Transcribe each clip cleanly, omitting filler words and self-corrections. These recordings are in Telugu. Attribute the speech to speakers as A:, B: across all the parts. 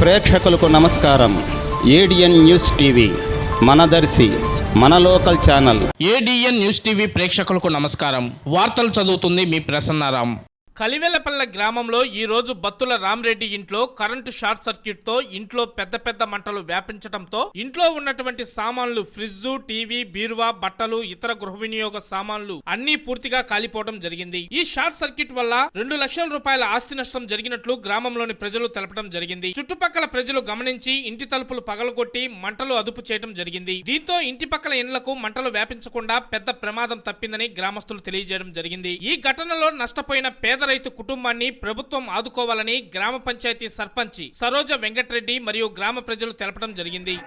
A: ప్రేక్షకులకు నమస్కారం. ఏడిఎన్ న్యూస్ టీవీ మనదర్శి మన local channel.
B: ADN news TV ప్రేక్షకులకు నమస్కారం. వార్తలు చదువుతుంది మీ ప్రసన్నారాం. కలివెలపల్లె గ్రామంలో ఈ రోజు బత్తుల రామరెడ్డి ఇంట్లో కరెంటు షార్ట్ సర్క్యూట్ తో ఇంట్లో పెద్ద పెద్ద మంటలు వ్యాపించడంతో ఇంట్లో ఉన్నటువంటి సామాన్లు ఫ్రిడ్జ్, టీవీ, బీరువా, బట్టలు, ఇతర గృహ వినియోగ సామాన్లు అన్ని పూర్తిగా కాలిపోవడం జరిగింది. ఈ షార్ట్ సర్క్యూట్ వల్ల 2 లక్షల రూపాయల ఆస్తి నష్టం జరిగినట్లు గ్రామంలోని ప్రజలు తెలపడం జరిగింది. చుట్టుపక్కల ప్రజలు గమనించి ఇంటి తలుపులు పగలగొట్టి మంటలు అదుపు చేయడం జరిగింది. దీంతో ఇంటి పక్కల ఇండ్లకు మంటలు వ్యాపించకుండా పెద్ద ప్రమాదం తప్పిందని గ్రామస్తులు తెలియజేయడం జరిగింది. ఈ ఘటనలో నష్టపోయిన పేద రైతు కుటుంబాన్ని ప్రభుత్వం ఆదుకోవాలని గ్రామ పంచాయతీ సర్పంచి సరోజ వెంకటరెడ్డి మరియు గ్రామ ప్రజలు తెలపడం జరిగింది.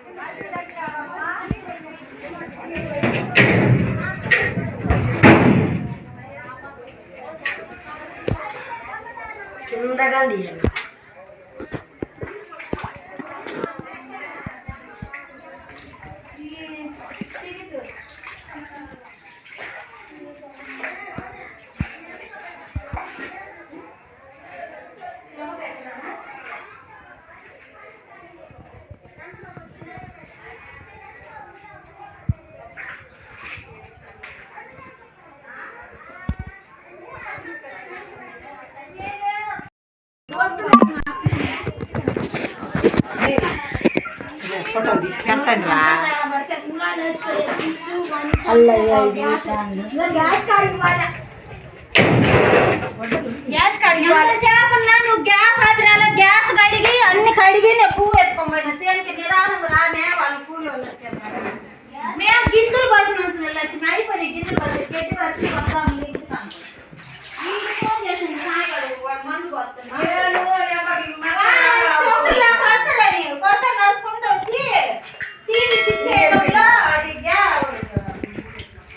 C: గ్యాస్ కడిగి గ్యాస్ కడిగి